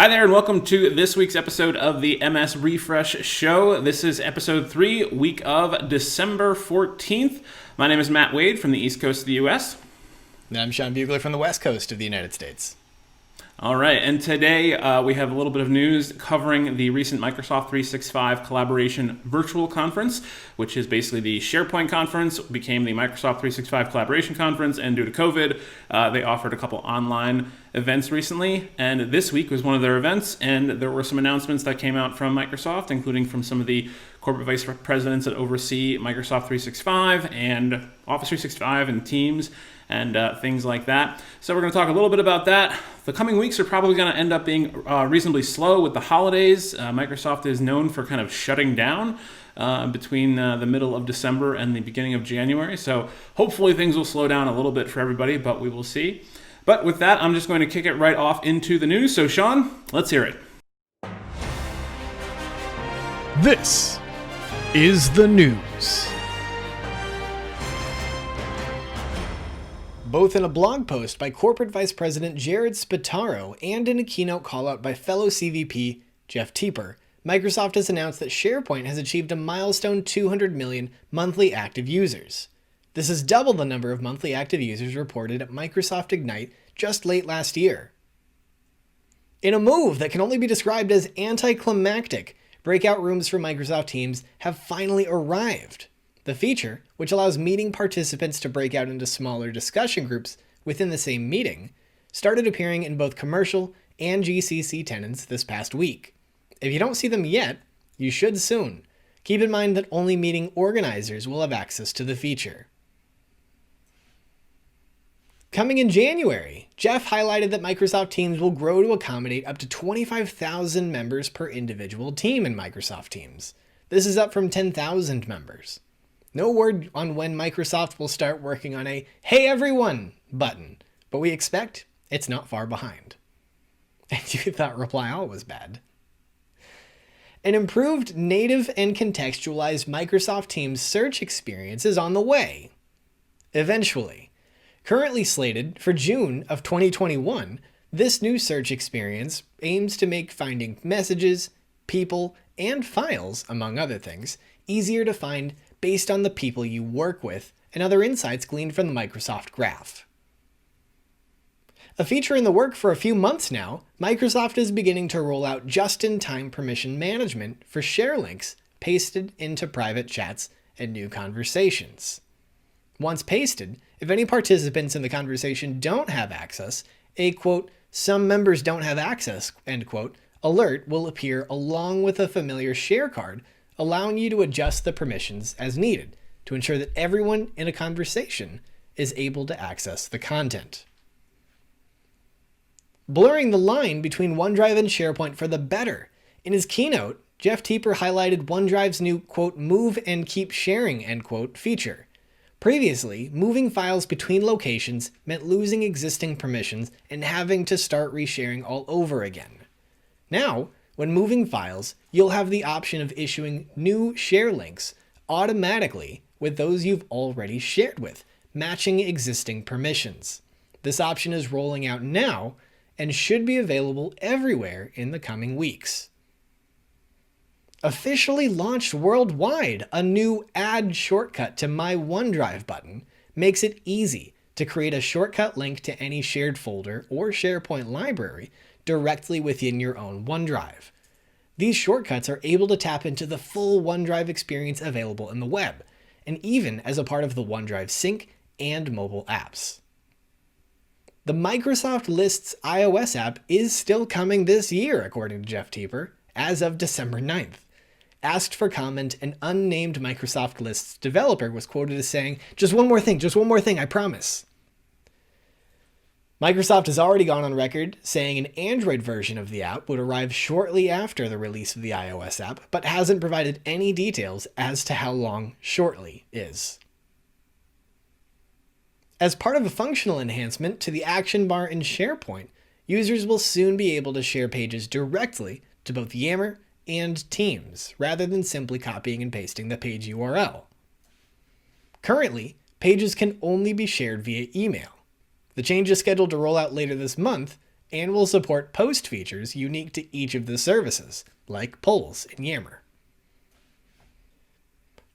Hi there, and welcome to this week's episode of the MS Refresh Show. This is episode 3, week of December 14th. My name is Matt Wade from the East Coast of the U.S. And I'm Sean Bugler from the West Coast of the United States. All right, and today we have a little bit of news covering the recent Microsoft 365 Collaboration Virtual Conference, which is basically the SharePoint conference, became the Microsoft 365 Collaboration Conference, and due to COVID, they offered a couple online events recently, and this week was one of their events, and there were some announcements that came out from Microsoft, including from some of the corporate vice presidents that oversee Microsoft 365 and Office 365 and Teams, and things like that. So we're going to talk a little bit about that. The coming weeks are probably going to end up being reasonably slow with the holidays. Microsoft is known for kind of shutting down between the middle of December and the beginning of January. So hopefully things will slow down a little bit for everybody, but we will see. But with that, I'm just going to kick it right off into the news. So Sean, let's hear it. This is the news. Both in a blog post by Corporate Vice President Jared Spataro and in a keynote callout by fellow CVP Jeff Teper, Microsoft has announced that SharePoint has achieved a milestone 200 million monthly active users. This is double the number of monthly active users reported at Microsoft Ignite just late last year. In a move that can only be described as anticlimactic, breakout rooms for Microsoft Teams have finally arrived. The feature, which allows meeting participants to break out into smaller discussion groups within the same meeting, started appearing in both commercial and GCC tenants this past week. If you don't see them yet, you should soon. Keep in mind that only meeting organizers will have access to the feature. Coming in January, Jeff highlighted that Microsoft Teams will grow to accommodate up to 25,000 members per individual team in Microsoft Teams. This is up from 10,000 members. No word on when Microsoft will start working on a "Hey everyone" button, but we expect it's not far behind. And you thought Reply All was bad. An improved native and contextualized Microsoft Teams search experience is on the way. Eventually. Currently slated for June of 2021, this new search experience aims to make finding messages, people, and files, among other things, easier to find based on the people you work with and other insights gleaned from the Microsoft Graph. A feature in the work for a few months now, Microsoft is beginning to roll out just-in-time permission management for share links pasted into private chats and new conversations. Once pasted, if any participants in the conversation don't have access, a quote, "some members don't have access," end quote, alert will appear along with a familiar share card, allowing you to adjust the permissions as needed to ensure that everyone in a conversation is able to access the content. Blurring the line between OneDrive and SharePoint for the better. In his keynote, Jeff Teper highlighted OneDrive's new, quote, "move and keep sharing," end quote, feature. Previously, moving files between locations meant losing existing permissions and having to start resharing all over again. Now, when moving files, you'll have the option of issuing new share links automatically with those you've already shared with, matching existing permissions. This option is rolling out now and should be available everywhere in the coming weeks. Officially launched worldwide, a new Add Shortcut to My OneDrive button makes it easy to create a shortcut link to any shared folder or SharePoint library directly within your own OneDrive. These shortcuts are able to tap into the full OneDrive experience available in the web, and even as a part of the OneDrive Sync and mobile apps. The Microsoft Lists iOS app is still coming this year, according to Jeff Teper, as of December 9th. Asked for comment, an unnamed Microsoft Lists developer was quoted as saying, just one more thing, I promise." Microsoft has already gone on record saying an Android version of the app would arrive shortly after the release of the iOS app, but hasn't provided any details as to how long shortly is. As part of a functional enhancement to the action bar in SharePoint, users will soon be able to share pages directly to both Yammer and Teams, rather than simply copying and pasting the page URL. Currently, pages can only be shared via email. The change is scheduled to roll out later this month, and will support post features unique to each of the services, like polls in Yammer.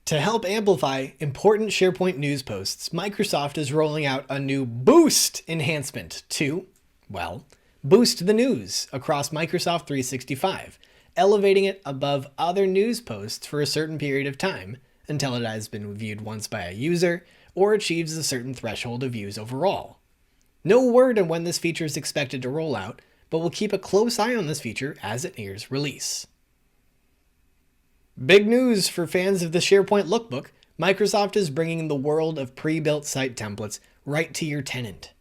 To help amplify important SharePoint news posts, Microsoft is rolling out a new Boost enhancement to, well, boost the news across Microsoft 365, elevating it above other news posts for a certain period of time until it has been viewed once by a user or achieves a certain threshold of views overall. No word on when this feature is expected to roll out, but we'll keep a close eye on this feature as it nears release. Big news for fans of the SharePoint Lookbook, Microsoft is bringing the world of pre-built site templates right to your tenant.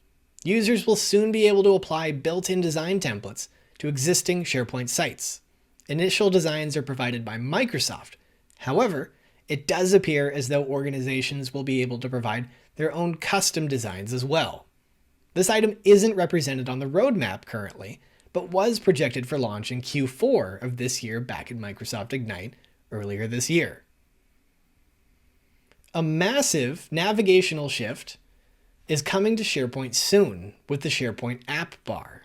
Users will soon be able to apply built-in design templates to existing SharePoint sites. Initial designs are provided by Microsoft. However, it does appear as though organizations will be able to provide their own custom designs as well. This item isn't represented on the roadmap currently, but was projected for launch in Q4 of this year back at Microsoft Ignite earlier this year. A massive navigational shift is coming to SharePoint soon with the SharePoint app bar.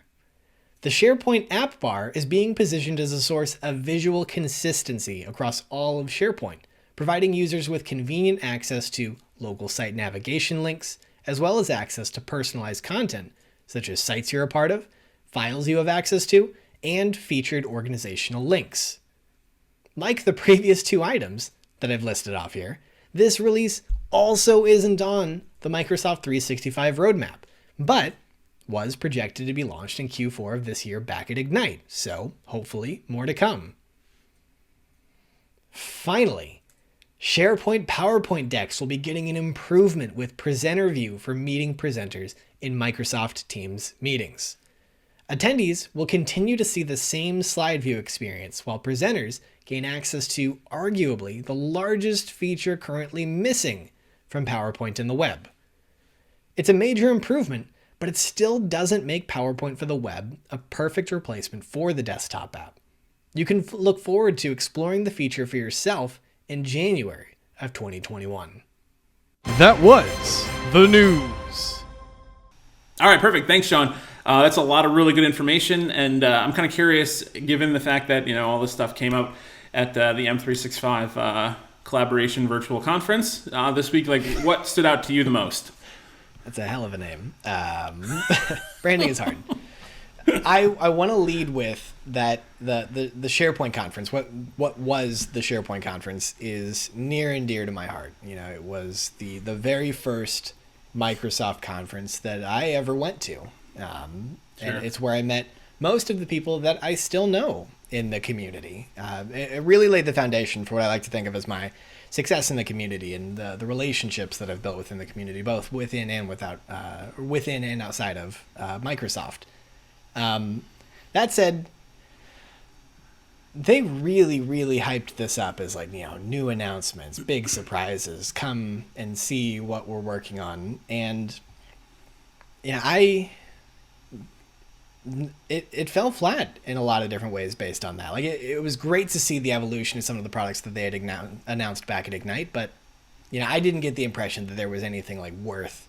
The SharePoint app bar is being positioned as a source of visual consistency across all of SharePoint, providing users with convenient access to local site navigation links, as well as access to personalized content, such as sites you're a part of, files you have access to, and featured organizational links. Like the previous two items that I've listed off here, this release also isn't on the Microsoft 365 roadmap, but was projected to be launched in Q4 of this year back at Ignite, so hopefully more to come. Finally, SharePoint PowerPoint decks will be getting an improvement with presenter view for meeting presenters in Microsoft Teams meetings. Attendees will continue to see the same slide view experience, while presenters gain access to arguably the largest feature currently missing from PowerPoint in the web. It's a major improvement, but it still doesn't make PowerPoint for the web a perfect replacement for the desktop app. You can look forward to exploring the feature for yourself in January of 2021. That was the news. All right, perfect. Thanks, Sean. That's a lot of really good information, and I'm kind of curious, given the fact that all this stuff came up at the M365 Collaboration Virtual Conference this week. Like, what stood out to you the most? That's a hell of a name. Branding is hard. I want to lead with that the SharePoint conference. What was the SharePoint conference is near and dear to my heart. It was the very first Microsoft conference that I ever went to. And it's where I met most of the people that I still know in the community. It really laid the foundation for what I like to think of as my success in the community and the relationships that I've built within the community, both within and outside of Microsoft. That said, they really, really hyped this up as new announcements, big surprises, come and see what we're working on. And it fell flat in a lot of different ways based on that. It was great to see the evolution of some of the products that they had announced back at Ignite, but I didn't get the impression that there was anything worth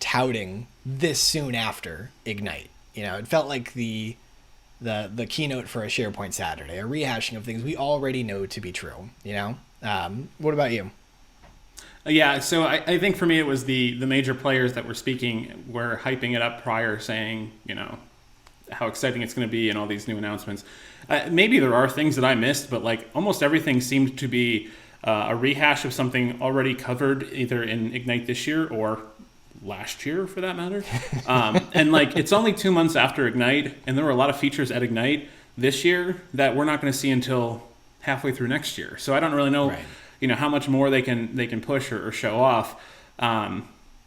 touting this soon after Ignite. It felt like the keynote for a SharePoint Saturday, a rehashing of things we already know to be true. What about you? Yeah, so I think for me it was the major players that were speaking were hyping it up prior, saying, how exciting it's going to be and all these new announcements. Maybe there are things that I missed, but almost everything seemed to be a rehash of something already covered either in Ignite this year or last year for that matter. And it's only 2 months after Ignite, and there were a lot of features at Ignite this year that we're not going to see until halfway through next year. So I don't really know. Right. How much more they can push or show off.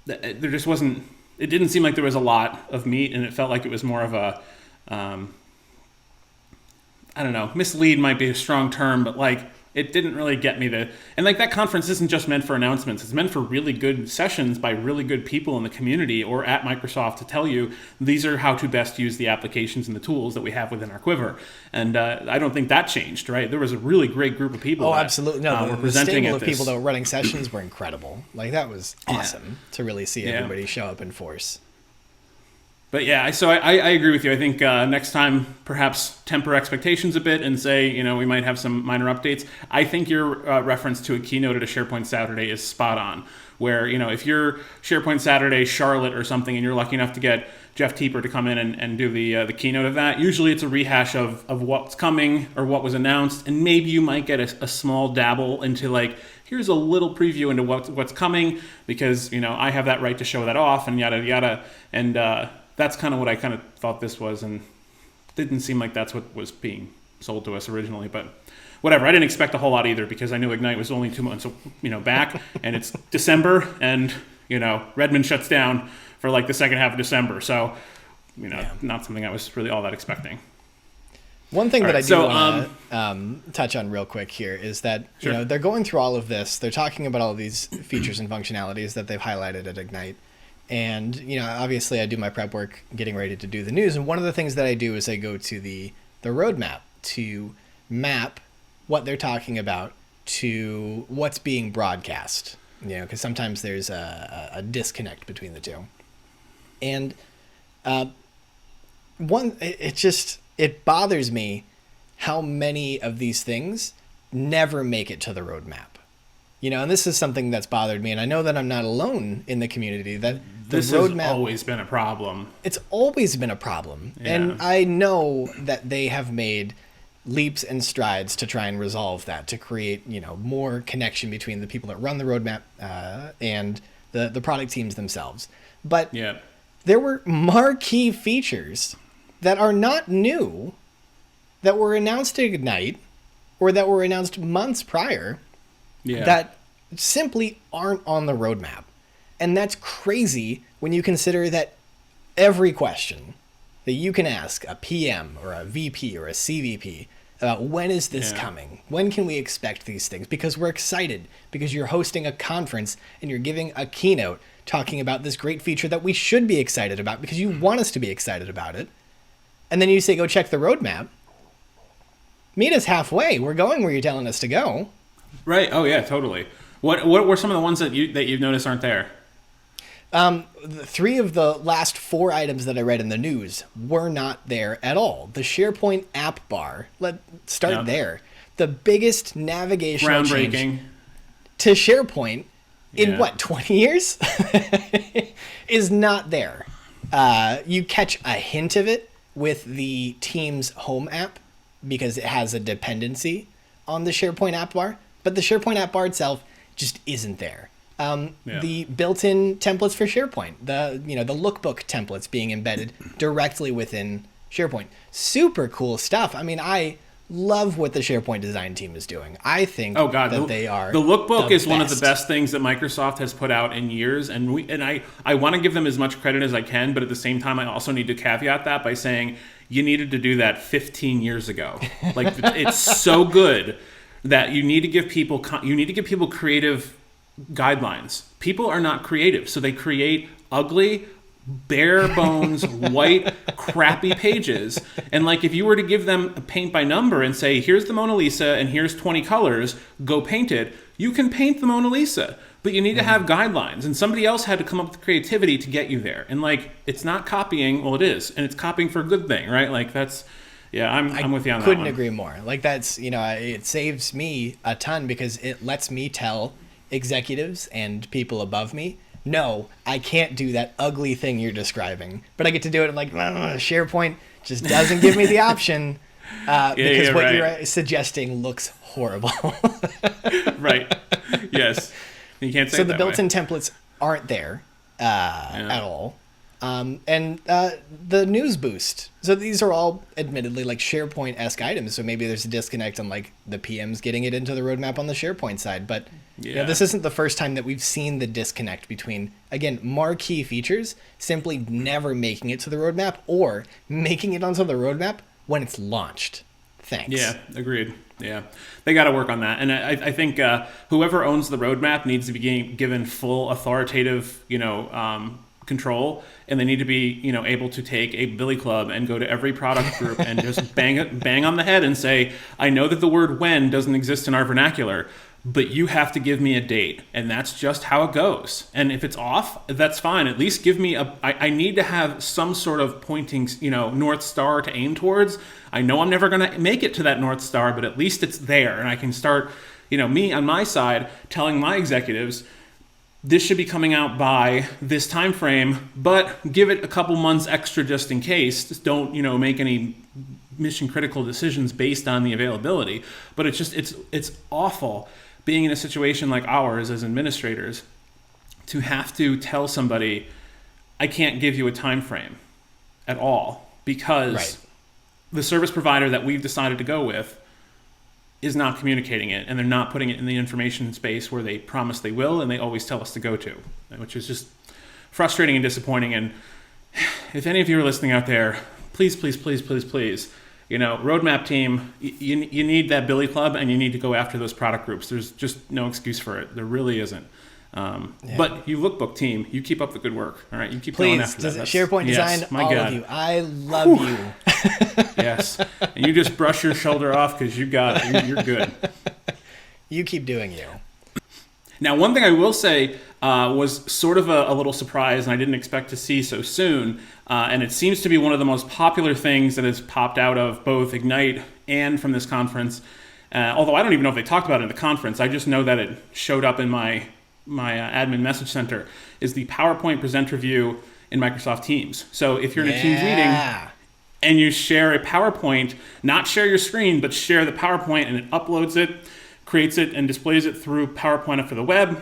There just wasn't. It didn't seem like there was a lot of meat, and it felt like it was more of a. I don't know. Mislead might be a strong term, but it didn't really get me and that conference isn't just meant for announcements. It's meant for really good sessions by really good people in the community or at Microsoft to tell you these are how to best use the applications and the tools that we have within our quiver. And I don't think that changed, right? There was a really great group of people. Oh, absolutely. No, were the presenting stable at of people that were running sessions were incredible. That was awesome to really see everybody show up in force. But yeah, so I agree with you. I think next time perhaps temper expectations a bit and say, we might have some minor updates. I think your reference to a keynote at a SharePoint Saturday is spot on. Where, if you're SharePoint Saturday Charlotte or something and you're lucky enough to get Jeff Teeper to come in and do the keynote of that, usually it's a rehash of what's coming or what was announced, and maybe you might get a small dabble into like, here's a little preview into what's coming because, I have that right to show that off and yada yada. And that's kind of what I kind of thought this was, and didn't seem like that's what was being sold to us originally, but whatever. I didn't expect a whole lot either because I knew Ignite was only 2 months, back, and it's December, and Redmond shuts down for like the second half of December, so not something I was really all that expecting. One thing that I do want to touch on real quick here is that Sure. they're going through all of this. They're talking about all these features and functionalities that they've highlighted at Ignite. And, obviously I do my prep work getting ready to do the news. And one of the things that I do is I go to the roadmap to map what they're talking about to what's being broadcast, because sometimes there's a disconnect between the two. And it bothers me how many of these things never make it to the roadmap. And this is something that's bothered me, and I know that I'm not alone in the community, that the roadmap has always been a problem. It's always been a problem. Yeah. And I know that they have made leaps and strides to try and resolve that, to create, more connection between the people that run the roadmap and the product teams themselves. But Yeah. there were marquee features that are not new, that were announced at Ignite, or that were announced months prior, that simply aren't on the roadmap. And that's crazy when you consider that every question that you can ask a PM or a VP or a CVP about when is this coming? When can we expect these things? Because we're excited, because you're hosting a conference and you're giving a keynote talking about this great feature that we should be excited about because you want us to be excited about it. And then you say, go check the roadmap. Meet us halfway. We're going where you're telling us to go. Right. Oh yeah, totally. What were some of the ones that you've noticed aren't there? 3 of the last 4 items that I read in the news were not there at all. The SharePoint app bar. Let's start there. The biggest navigational change to SharePoint in 20 years is not there. You catch a hint of it with the Teams home app because it has a dependency on the SharePoint app bar, but the SharePoint app bar itself just isn't there. The built-in templates for SharePoint, the lookbook templates being embedded directly within SharePoint. Super cool stuff. I mean, I love what the SharePoint design team is doing. I think that they are the lookbook the is one of the best. best things that Microsoft has put out in years, and I want to give them as much credit as I can, but at the same time I also need to caveat that by saying you needed to do that 15 years ago. Like it's so good that you need to give people creative guidelines. People are not creative, so they create ugly, bare bones, white, crappy pages. And like if you were to give them a paint by number and say, here's the Mona Lisa and here's 20 colors, go paint it, you can paint the Mona Lisa. But you need to have guidelines, and somebody else had to come up with creativity to get you there. And like, it's not copying. Well, it is, and it's copying for a good thing, right? Like that's, I'm with you on that one. Couldn't agree more. Like that's, it saves me a ton because it lets me tell executives and people above me, no, I can't do that ugly thing you're describing. But I get to do it. I'm like, SharePoint just doesn't give me the option because what you're suggesting looks horrible. Right. Yes. You can't say so it the that built-in way. templates aren't there at all. And the news boost. So these are all admittedly like SharePoint-esque items. So maybe there's a disconnect on like the PMs getting it into the roadmap on the SharePoint side. But this isn't the first time that we've seen the disconnect between, again, marquee features simply never making it to the roadmap or making it onto the roadmap when it's launched. Thanks. Yeah, agreed. Yeah, they got to work on that. And I think whoever owns the roadmap needs to be given full authoritative, control, and they need to be, able to take a billy club and go to every product group and just bang on the head and say, I know that the word when doesn't exist in our vernacular, but you have to give me a date, and that's just how it goes. And if it's off, that's fine. At least give me I need to have some sort of pointing, North Star to aim towards. I know I'm never going to make it to that North Star, but at least it's there, and I can start, me on my side telling my executives, this should be coming out by this time frame, but give it a couple months extra just in case. Just don't, make any mission critical decisions based on the availability. But it's awful being in a situation like ours as administrators to have to tell somebody, I can't give you a time frame at all because the service provider that we've decided to go with is not communicating it, and they're not putting it in the information space where they promise they will and they always tell us to go to, which is just frustrating and disappointing. And if any of you are listening out there, please, roadmap team, you need that Billy Club, and you need to go after those product groups. There's just no excuse for it. There really isn't. But you lookbook team, you keep up the good work. All right, you keep going after that. SharePoint design, of you. I love you. Yes, and you just brush your shoulder off because you got it. You're good. You keep doing you. Now, one thing I will say was sort of a little surprise, and I didn't expect to see so soon. And it seems to be one of the most popular things that has popped out of both Ignite and from this conference. Although I don't even know if they talked about it in the conference. I just know that it showed up in my admin message center, is the PowerPoint presenter view in Microsoft Teams. So if you're in a Teams meeting and you share a PowerPoint, not share your screen, but share the PowerPoint, and it uploads it, creates it, and displays it through PowerPoint up for the web,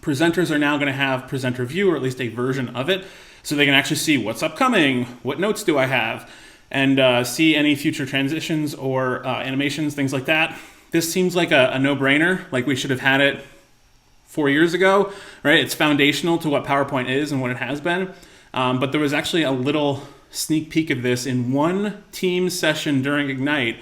presenters are now going to have presenter view, or at least a version of it, so they can actually see what's upcoming, what notes do I have, and see any future transitions or animations, things like that. This seems like a no-brainer, like we should have had it 4 years ago, right? It's foundational to what PowerPoint is and what it has been. But there was actually a little sneak peek of this in one team session during Ignite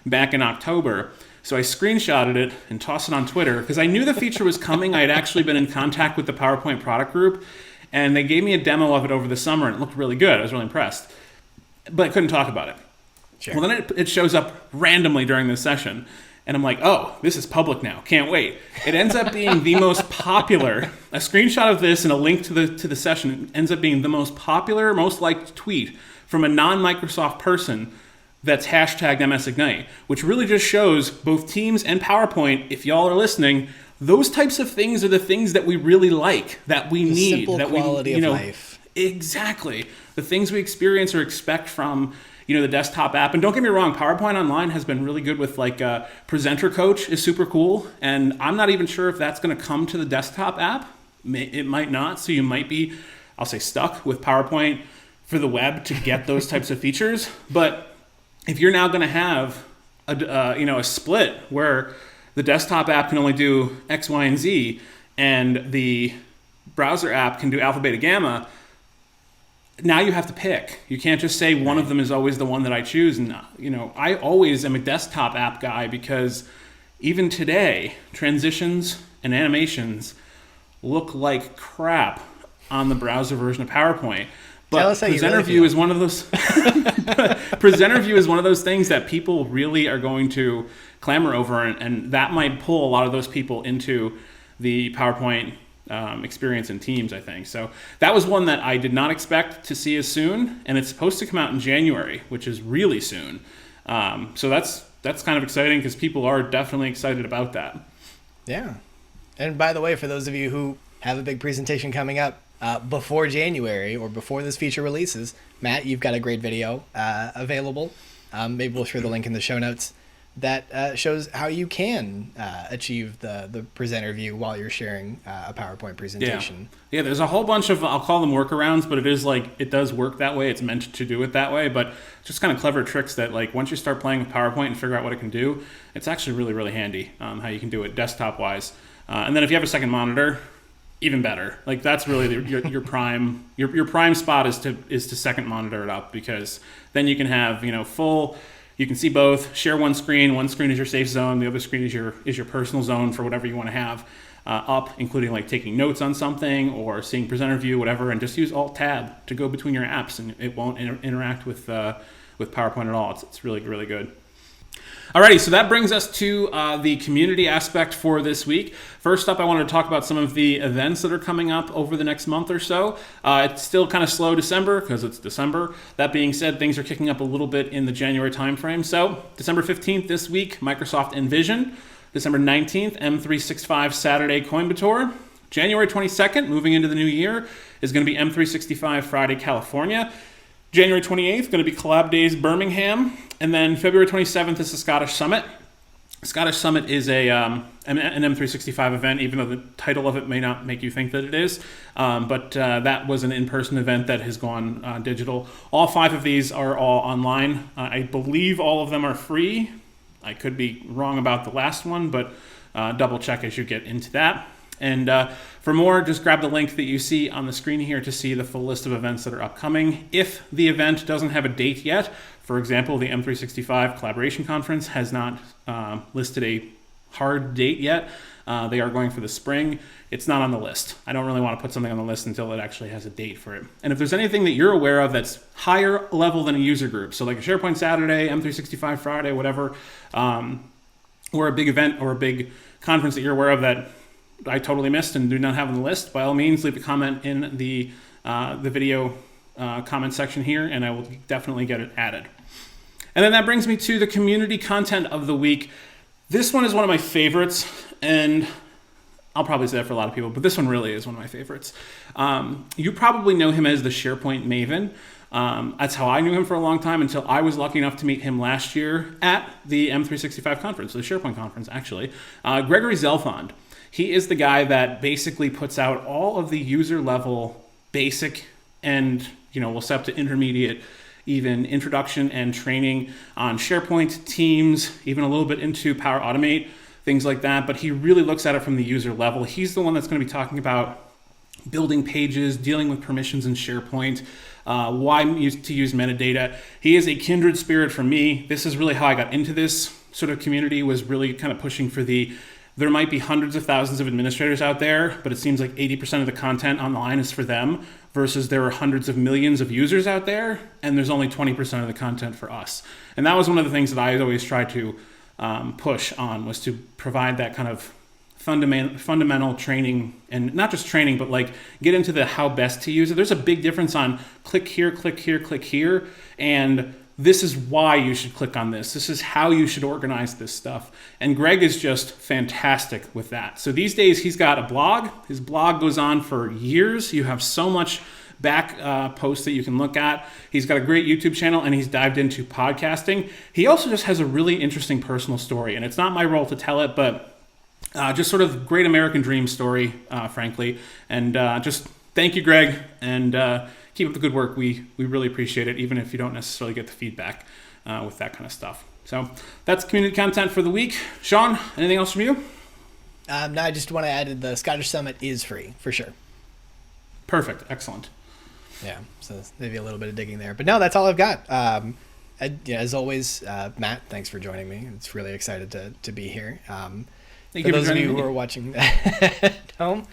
back in October. So I screenshotted it and tossed it on Twitter because I knew the feature was coming. I had actually been in contact with the PowerPoint product group, and they gave me a demo of it over the summer, and it looked really good. I was really impressed, but I couldn't talk about it. Sure. Well, then it shows up randomly during this session. And I'm like, oh, this is public now. Can't wait. It ends up being the most popular. A screenshot of this and a link to the session ends up being the most popular, most liked tweet from a non-Microsoft person that's hashtag MSIgnite, which really just shows both Teams and PowerPoint, if y'all are listening, those types of things are the things that we really like, that we need. Simple that quality of life. Exactly. The things we experience or expect from the desktop app. And don't get me wrong, PowerPoint Online has been really good with Presenter Coach is super cool. And I'm not even sure if that's going to come to the desktop app. It might not. So you might be, I'll say, stuck with PowerPoint for the web to get those types of features. But if you're now going to have a split where the desktop app can only do X, Y, and Z, and the browser app can do alpha, beta, gamma, now you have to pick. You can't just say one of them is always the one that I choose. And, I always am a desktop app guy because even today, transitions and animations look like crap on the browser version of PowerPoint. But Presenter View is one of those. Presenter View is one of those things that people really are going to clamor over, and that might pull a lot of those people into the PowerPoint experience in Teams, I think. So that was one that I did not expect to see as soon, and it's supposed to come out in January, which is really soon. So that's kind of exciting because people are definitely excited about that. Yeah. And by the way, for those of you who have a big presentation coming up before January or before this feature releases, Matt, you've got a great video available. Maybe we'll share the link in the show notes that shows how you can achieve the presenter view while you're sharing a PowerPoint presentation. Yeah, there's a whole bunch of, I'll call them workarounds, but it does work that way. It's meant to do it that way, but just kind of clever tricks that once you start playing with PowerPoint and figure out what it can do, it's actually really, really handy how you can do it desktop-wise. And then if you have a second monitor, even better. That's really your prime your prime spot is to second monitor it up, because then you can have full. You can see both. Share one screen. One screen is your safe zone. The other screen is your personal zone for whatever you want to have up, including taking notes on something or seeing presenter view, whatever. And just use Alt Tab to go between your apps, and it won't interact with PowerPoint at all. It's really, really good. Alrighty, so that brings us to the community aspect for this week. First up, I wanted to talk about some of the events that are coming up over the next month or so. It's still kind of slow December because it's December. That being said, things are kicking up a little bit in the January timeframe. So December 15th this week, Microsoft Envision. December 19th, M365 Saturday Coimbatore. January 22nd, moving into the new year, is going to be M365 Friday California. January 28th, going to be Collab Days Birmingham. And then February 27th is the Scottish Summit. Scottish Summit is an M365 event, even though the title of it may not make you think that it is. But that was an in-person event that has gone digital. All 5 of these are all online. I believe all of them are free. I could be wrong about the last one, but double check as you get into that. And for more, just grab the link that you see on the screen here to see the full list of events that are upcoming. If the event doesn't have a date yet, for example, the M365 Collaboration Conference has not listed a hard date yet. They are going for the spring. It's not on the list. I don't really want to put something on the list until it actually has a date for it. And if there's anything that you're aware of that's higher level than a user group, so like a SharePoint Saturday, M365 Friday, whatever, or a big event or a big conference that you're aware of that I totally missed and do not have on the list, by all means, leave a comment in the video comment section here, and I will definitely get it added. And then that brings me to the community content of the week. This one is one of my favorites, and I'll probably say that for a lot of people, but this one really is one of my favorites. You probably know him as the SharePoint Maven. That's how I knew him for a long time until I was lucky enough to meet him last year at the M365 conference, the SharePoint conference, actually. Gregory Zelfond. He is the guy that basically puts out all of the user level basic and, we'll set up to intermediate, even introduction and training on SharePoint, Teams, even a little bit into Power Automate, things like that. But he really looks at it from the user level. He's the one that's going to be talking about building pages, dealing with permissions in SharePoint, why to use metadata. He is a kindred spirit for me. This is really how I got into this sort of community, was really kind of pushing for there might be hundreds of thousands of administrators out there, but it seems like 80% of the content online is for them, versus there are hundreds of millions of users out there, and there's only 20% of the content for us. And that was one of the things that I always tried to push on, was to provide that kind of fundamental training, and not just training, but like get into the how best to use it. There's a big difference on click here, click here, click here, and this is why you should click on this. This is how you should organize this stuff. And Greg is just fantastic with that. So these days he's got a blog. His blog goes on for years. You have so much back posts that you can look at. He's got a great YouTube channel, and he's dived into podcasting. He also just has a really interesting personal story, and it's not my role to tell it, but just sort of great American dream story, frankly. And just thank you, Greg, and keep up the good work. We really appreciate it, even if you don't necessarily get the feedback with that kind of stuff. So that's community content for the week. Sean, anything else from you? No, I just want to add the Scottish Summit is free, for sure. Perfect. Excellent. Yeah, so maybe a little bit of digging there. But no, that's all I've got. As always, Matt, thanks for joining me. It's really excited to be here. For those of you who are watching at home,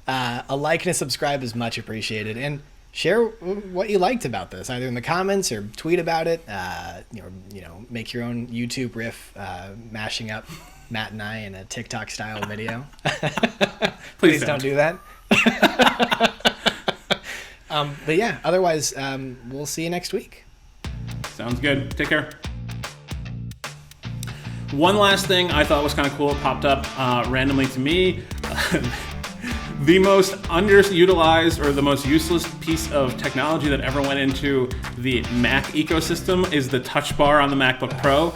a like and a subscribe is much appreciated. And share what you liked about this, either in the comments or tweet about it. Make your own YouTube riff, mashing up Matt and I in a TikTok style video. Please don't do that. But yeah, otherwise, we'll see you next week. Sounds good. Take care. One last thing I thought was kind of cool. It popped up randomly to me. The most underutilized or the most useless piece of technology that ever went into the Mac ecosystem is the touch bar on the MacBook Pro.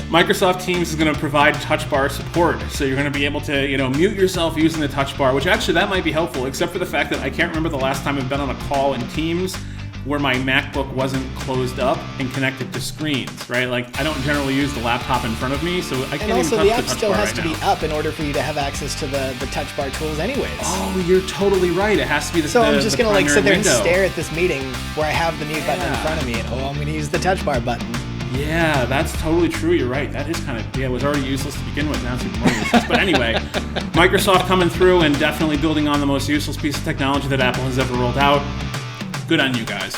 Microsoft Teams is going to provide touch bar support, so you're going to be able to, mute yourself using the touch bar, which actually that might be helpful, except for the fact that I can't remember the last time I've been on a call in Teams where my MacBook wasn't closed up and connected to screens, right? Like, I don't generally use the laptop in front of me, so I can't even touch the touch bar. And also, the app still has to be up in order for you to have access to the touch bar tools anyways. Oh, you're totally right. It has to be the So I'm just going to sit there window. And stare at this meeting where I have the mute button in front of me, and I'm going to use the touch bar button. Yeah, that's totally true. You're right. That is kind of, it was already useless to begin with. Now it's even more useless. But anyway, Microsoft coming through and definitely building on the most useless piece of technology that Apple has ever rolled out. Good on you guys.